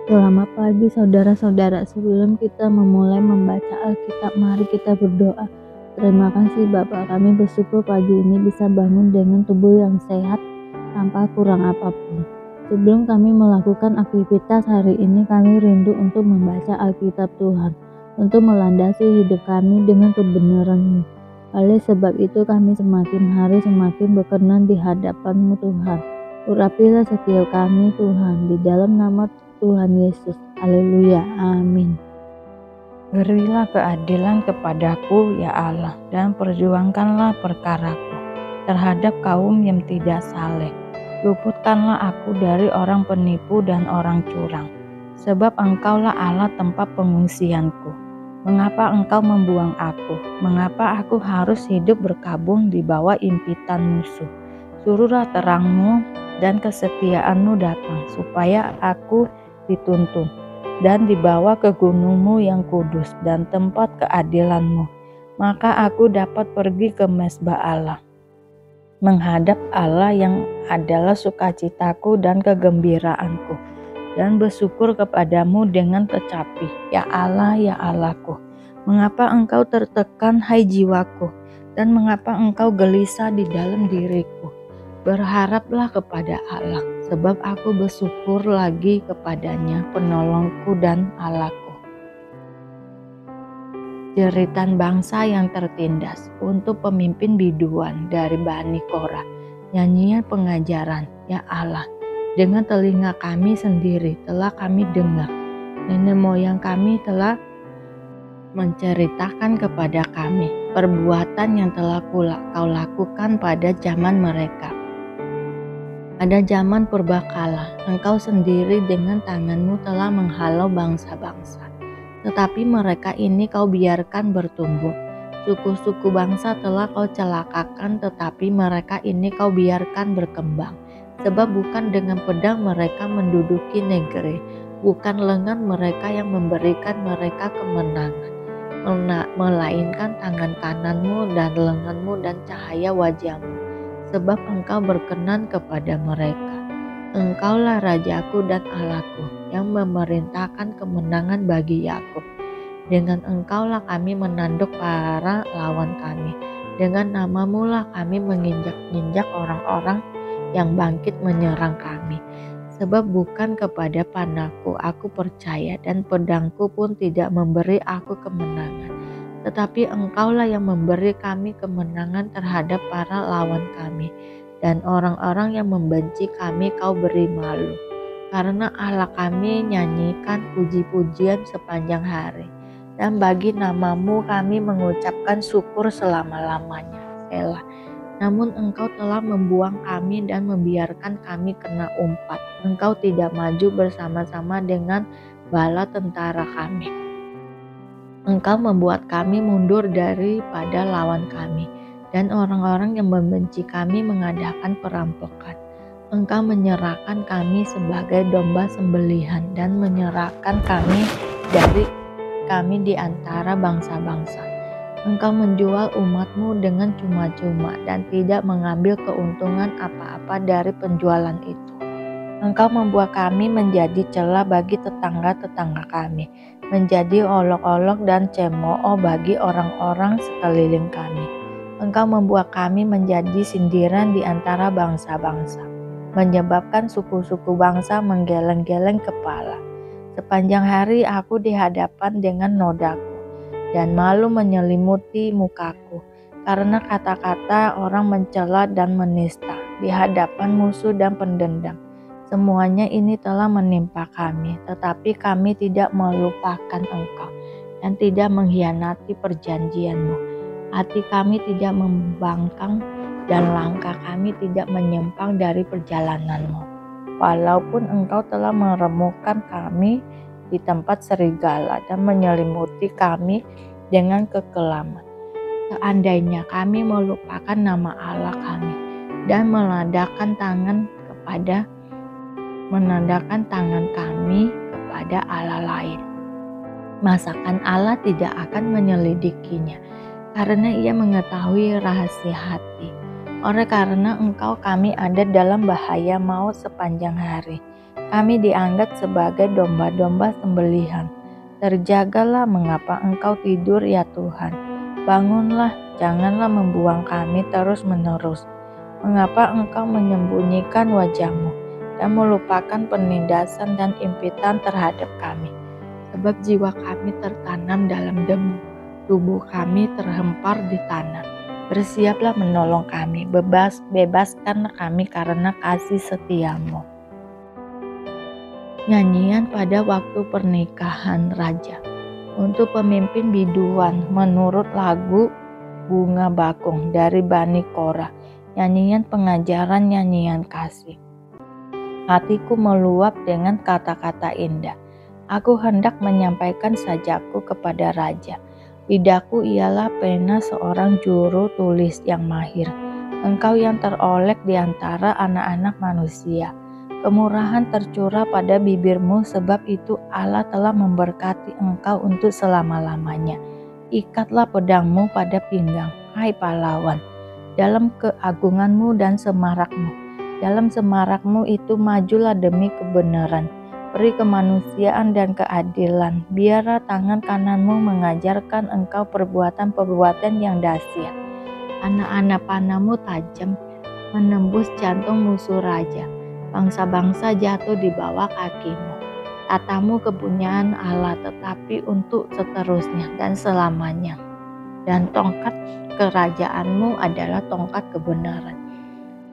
Selamat pagi saudara-saudara, sebelum kita memulai membaca Alkitab, mari kita berdoa. Terima kasih Bapa, kami bersyukur pagi ini bisa bangun dengan tubuh yang sehat tanpa kurang apapun. Sebelum kami melakukan aktivitas hari ini, kami rindu untuk membaca Alkitab Tuhan, untuk melandasi hidup kami dengan kebenaran-Mu. Oleh sebab itu kami semakin hari semakin berkenan di hadapan-Mu Tuhan. Urapilah setiap kami Tuhan, di dalam nama Tuhan Yesus. Haleluya. Amin. Berilah keadilan kepadaku, ya Allah, dan perjuangkanlah perkaraku terhadap kaum yang tidak saleh. Luputkanlah aku dari orang penipu dan orang curang, sebab Engkaulah Allah tempat pengungsianku. Mengapa Engkau membuang aku? Mengapa aku harus hidup berkabung di bawah impitan musuh? Suruhlah terang-Mu dan kesetiaan-Mu datang, supaya aku dituntun dan dibawa ke gunung-Mu yang kudus dan tempat keadilan-Mu. Maka aku dapat pergi ke mezbah Allah, menghadap Allah yang adalah sukacitaku dan kegembiraanku, dan bersyukur kepadamu dengan kecapi. Ya Allah, ya Allahku, mengapa engkau tertekan, hai jiwaku, dan mengapa engkau gelisah di dalam diriku? Berharaplah kepada Allah, sebab aku bersyukur lagi kepadanya, penolongku dan Allahku. Jeritan bangsa yang tertindas untuk pemimpin biduan dari Bani Korah. Nyanyian pengajaran, ya Allah, dengan telinga kami sendiri telah kami dengar. Nenek moyang kami telah menceritakan kepada kami perbuatan yang telah kau lakukan pada zaman mereka. Pada zaman purbakala, engkau sendiri dengan tanganmu telah menghalau bangsa-bangsa. Tetapi mereka ini kau biarkan bertumbuh. Suku-suku bangsa telah kau celakakan, tetapi mereka ini kau biarkan berkembang. Sebab bukan dengan pedang mereka menduduki negeri, bukan lengan mereka yang memberikan mereka kemenangan, melainkan tangan kananmu dan lenganmu dan cahaya wajahmu. Sebab engkau berkenan kepada mereka. Engkaulah Rajaku dan Allahku, yang memerintahkan kemenangan bagi Yakub. Dengan engkaulah kami menanduk para lawan kami. Dengan namamu lah kami menginjak-injak orang-orang yang bangkit menyerang kami. Sebab bukan kepada panahku aku percaya, dan pedangku pun tidak memberi aku kemenangan. Tetapi engkaulah yang memberi kami kemenangan terhadap para lawan kami, dan orang-orang yang membenci kami kau beri malu. Karena Allah kami nyanyikan puji-pujian sepanjang hari, dan bagi namamu kami mengucapkan syukur selama-lamanya. Selah. Namun engkau telah membuang kami dan membiarkan kami kena umpat. Engkau tidak maju bersama-sama dengan bala tentara kami. Engkau membuat kami mundur daripada lawan kami, dan orang-orang yang membenci kami mengadakan perampokan. Engkau menyerahkan kami sebagai domba sembelihan, dan menyerahkan kami di antara bangsa-bangsa. Engkau menjual umat-Mu dengan cuma-cuma, dan tidak mengambil keuntungan apa-apa dari penjualan itu. Engkau membuat kami menjadi celah bagi tetangga-tetangga kami, menjadi olok-olok dan cemooh bagi orang-orang sekeliling kami. Engkau membuat kami menjadi sindiran di antara bangsa-bangsa, menyebabkan suku-suku bangsa menggeleng-geleng kepala. Sepanjang hari aku dihadapan dengan nodaku, dan malu menyelimuti mukaku, karena kata-kata orang mencela dan menista di hadapan musuh dan pendendam. Semuanya ini telah menimpa kami, tetapi kami tidak melupakan Engkau dan tidak mengkhianati perjanjian-Mu. Hati kami tidak membangkang dan langkah kami tidak menyimpang dari perjalanan-Mu. Walaupun Engkau telah meremukkan kami di tempat serigala dan menyelimuti kami dengan kekelaman. Seandainya kami melupakan nama Allah kami dan menandakkan tangan kami kepada Allah lain, masakan Allah tidak akan menyelidikinya, karena Ia mengetahui rahasia hati. Oleh karena Engkau kami ada dalam bahaya maut sepanjang hari, Kami dianggap sebagai domba-domba sembelihan. Terjagalah mengapa engkau tidur ya Tuhan. Bangunlah, janganlah membuang kami terus-menerus. Mengapa engkau menyembunyikan wajahmu dan melupakan penindasan dan impitan terhadap kami? Sebab jiwa kami tertanam dalam debu, tubuh kami terhempar di tanah. Bersiaplah menolong kami, bebaskanlah kami karena kasih setiamu. Nyanyian pada waktu pernikahan raja. Untuk pemimpin biduan menurut lagu Bunga Bakung dari Bani Korah. Nyanyian pengajaran nyanyian kasih. Hatiku meluap dengan kata-kata indah. Aku hendak menyampaikan sajakku kepada raja. Lidahku ialah pena seorang juru tulis yang mahir. Engkau yang terolek di antara anak-anak manusia. Kemurahan tercurah pada bibirmu, sebab itu Allah telah memberkati engkau untuk selama-lamanya. Ikatlah pedangmu pada pinggang, hai pahlawan, dalam keagunganmu dan semarakmu. Dalam semarakmu itu majulah demi kebenaran, peri kemanusiaan dan keadilan. Biarlah tangan kananmu mengajarkan engkau perbuatan-perbuatan yang dahsyat. Anak-anak panahmu tajam, menembus jantung musuh raja. Bangsa-bangsa jatuh di bawah kakimu. Tatamu kepunyaan Allah, tetapi untuk seterusnya dan selamanya. Dan tongkat kerajaanmu adalah tongkat kebenaran.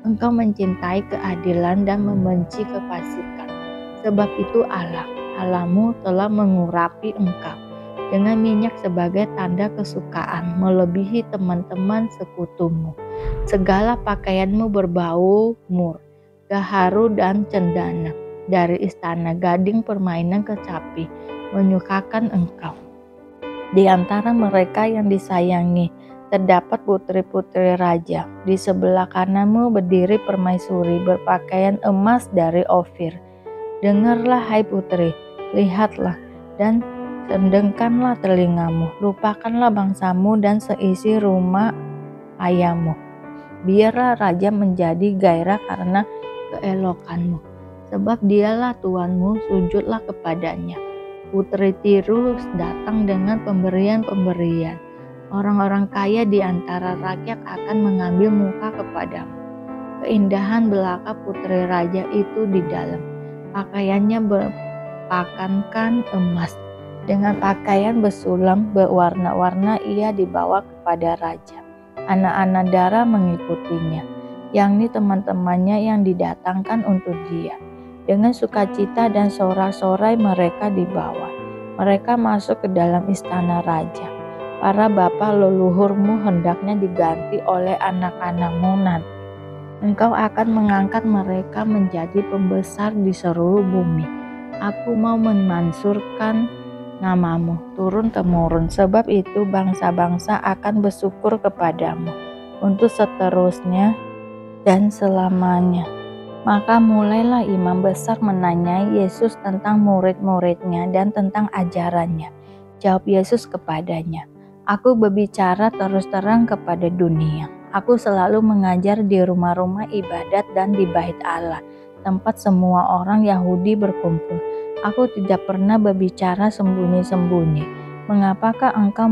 Engkau mencintai keadilan dan membenci kefasikan. Sebab itu Allahmu telah mengurapi engkau dengan minyak sebagai tanda kesukaan, melebihi teman-teman sekutumu. Segala pakaianmu berbau mur, gaharu dan cendana. Dari istana gading permainan kecapi menyukakan engkau. Di antara mereka yang disayangi terdapat putri-putri raja. Di sebelah kananmu berdiri permaisuri berpakaian emas dari Ofir. Dengarlah hai putri, lihatlah dan sendengkanlah telingamu. Lupakanlah bangsamu dan seisi rumah ayahmu. Biarlah raja menjadi gairah karena keelokanmu, sebab dialah Tuanmu, sujudlah kepadanya. Putri Tirus datang dengan pemberian-pemberian. Orang-orang kaya di antara rakyat akan mengambil muka kepadamu. Keindahan belaka putri raja itu di dalam. Pakaiannya berpakankan emas. Dengan pakaian bersulam berwarna-warna ia dibawa kepada raja. Anak-anak darah mengikutinya, yakni teman-temannya yang didatangkan untuk dia. Dengan sukacita dan sorak-sorai mereka dibawa. Mereka masuk ke dalam istana raja. Para bapa leluhurmu hendaknya diganti oleh anak-anakmu nanti. Engkau akan mengangkat mereka menjadi pembesar di seluruh bumi. Aku mau memansurkan namamu turun-temurun, sebab itu bangsa-bangsa akan bersyukur kepadamu untuk seterusnya dan selamanya. Maka mulailah imam besar menanyai Yesus tentang murid-muridnya dan tentang ajarannya. Jawab Yesus kepadanya, Aku berbicara terus terang kepada dunia. Aku selalu mengajar di rumah-rumah ibadat dan di bait Allah, tempat semua orang Yahudi berkumpul. Aku tidak pernah berbicara sembunyi-sembunyi. Mengapakah engkau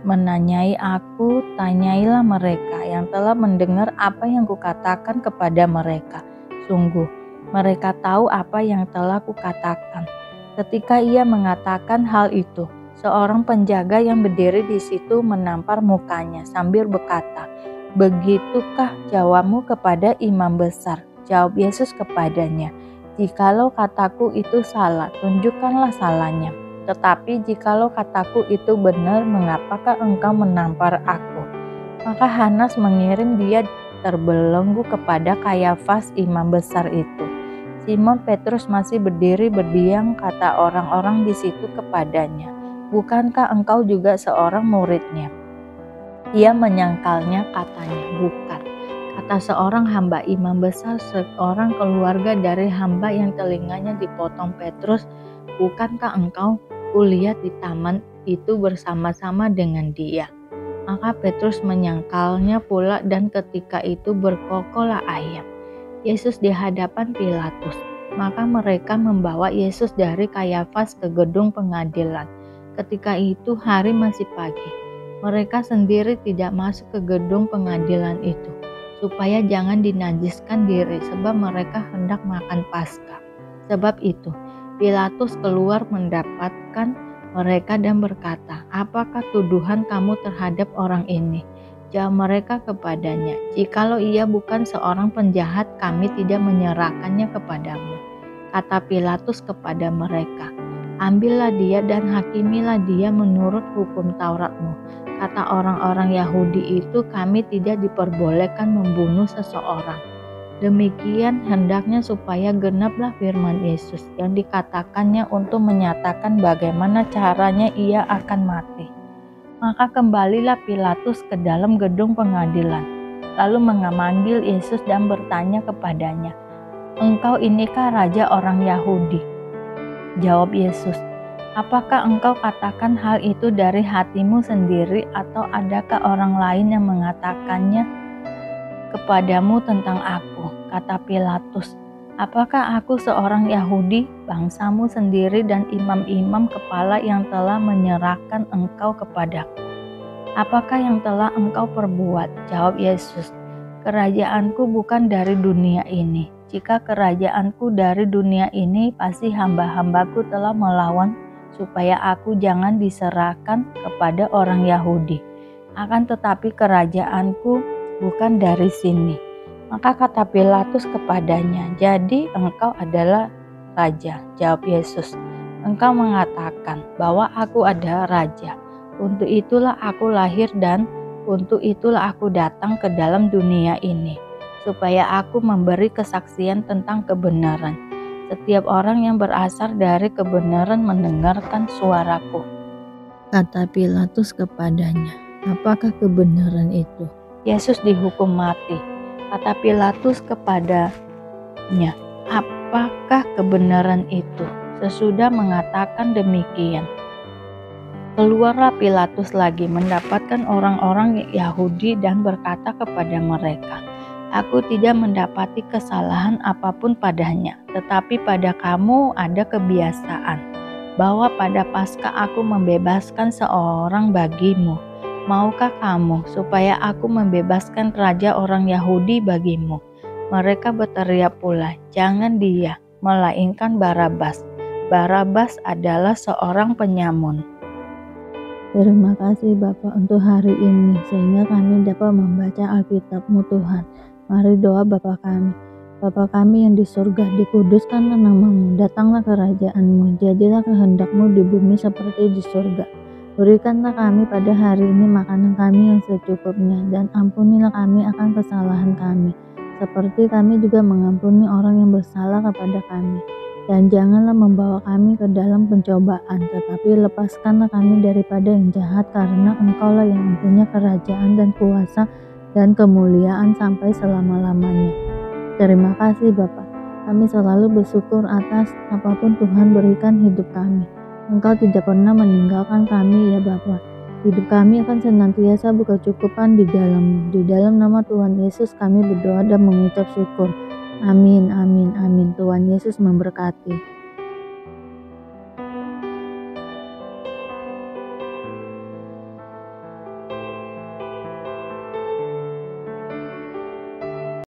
menanyai aku? Tanyailah mereka yang telah mendengar apa yang kukatakan kepada mereka. Sungguh, mereka tahu apa yang telah kukatakan. Ketika ia mengatakan hal itu, seorang penjaga yang berdiri di situ menampar mukanya sambil berkata, Begitukah jawabmu kepada imam besar? Jawab Yesus kepadanya, Jikalau kataku itu salah, tunjukkanlah salahnya. Tetapi jikalau kataku itu benar, mengapakah engkau menampar aku? Maka Hanas mengirim dia terbelenggu kepada Kayafas imam besar itu. Simon Petrus masih berdiri berdiam, kata orang-orang di situ kepadanya, Bukankah engkau juga seorang muridnya? Ia menyangkalnya, katanya, Bukan. Kata seorang hamba imam besar, seorang keluarga dari hamba yang telinganya dipotong Petrus, Bukankah engkau kulihat di taman itu bersama-sama dengan dia? Maka Petrus menyangkalnya pula dan ketika itu berkokoklah ayam. Yesus di hadapan Pilatus. Maka mereka membawa Yesus dari Kayafas ke gedung pengadilan. Ketika itu hari masih pagi. Mereka sendiri tidak masuk ke gedung pengadilan itu, supaya jangan dinajiskan diri, sebab mereka hendak makan Paskah. Sebab itu, Pilatus keluar mendapatkan mereka dan berkata, "Apakah tuduhan kamu terhadap orang ini?" Jawab mereka kepadanya, "Jikalau ia bukan seorang penjahat, kami tidak menyerahkannya kepadamu." Kata Pilatus kepada mereka, "Ambillah dia dan hakimilah dia menurut hukum Tauratmu." Kata orang-orang Yahudi itu, "Kami tidak diperbolehkan membunuh seseorang." Demikian hendaknya supaya genaplah firman Yesus yang dikatakannya untuk menyatakan bagaimana caranya ia akan mati. Maka kembalilah Pilatus ke dalam gedung pengadilan, lalu memanggil Yesus dan bertanya kepadanya, "Engkau inikah raja orang Yahudi?" Jawab Yesus, "Apakah engkau katakan hal itu dari hatimu sendiri, atau adakah orang lain yang mengatakannya kepadamu tentang aku?" Kata Pilatus, "Apakah aku seorang Yahudi? Bangsamu sendiri dan imam-imam kepala yang telah menyerahkan engkau kepadaku. Apakah yang telah engkau perbuat?" Jawab Yesus, "Kerajaanku bukan dari dunia ini. Jika kerajaanku dari dunia ini, pasti hamba-hambaku telah melawan supaya aku jangan diserahkan kepada orang Yahudi. Akan tetapi kerajaanku bukan dari sini." Maka kata Pilatus kepadanya, "Jadi engkau adalah raja?" Jawab Yesus, "Engkau mengatakan bahwa aku adalah raja. Untuk itulah aku lahir dan untuk itulah aku datang ke dalam dunia ini, supaya aku memberi kesaksian tentang kebenaran. Setiap orang yang berasal dari kebenaran mendengarkan suaraku." Kata Pilatus kepadanya, "Apakah kebenaran itu?" Yesus dihukum mati. Kata Pilatus kepadanya, "Apakah kebenaran itu?" Sesudah mengatakan demikian, keluarlah Pilatus lagi mendapatkan orang-orang Yahudi dan berkata kepada mereka, "Aku tidak mendapati kesalahan apapun padanya, tetapi pada kamu ada kebiasaan bahwa pada Paskah aku membebaskan seorang bagimu. Maukah kamu supaya aku membebaskan raja orang Yahudi bagimu?" Mereka berteriak pula, "Jangan dia, melainkan Barabas." Barabas adalah seorang penyamun. Terima kasih Bapa untuk hari ini, sehingga kami dapat membaca Alkitab-Mu Tuhan. Mari doa Bapa kami. Bapa kami yang di surga, dikuduskanlah namamu, datanglah kerajaan-Mu, jadilah kehendak-Mu di bumi seperti di surga. Berikanlah kami pada hari ini makanan kami yang secukupnya, dan ampunilah kami akan kesalahan kami, seperti kami juga mengampuni orang yang bersalah kepada kami. Dan janganlah membawa kami ke dalam pencobaan, tetapi lepaskanlah kami daripada yang jahat, karena Engkaulah yang mempunyai kerajaan dan kuasa dan kemuliaan sampai selama-lamanya. Terima kasih Bapa. Kami selalu bersyukur atas apapun Tuhan berikan hidup kami. Engkau tidak pernah meninggalkan kami ya Bapa. Hidup kami akan senantiasa berkecukupan di dalam-Mu. Di dalam nama Tuhan Yesus kami berdoa dan mengucap syukur. Amin, amin, amin. Tuhan Yesus memberkati.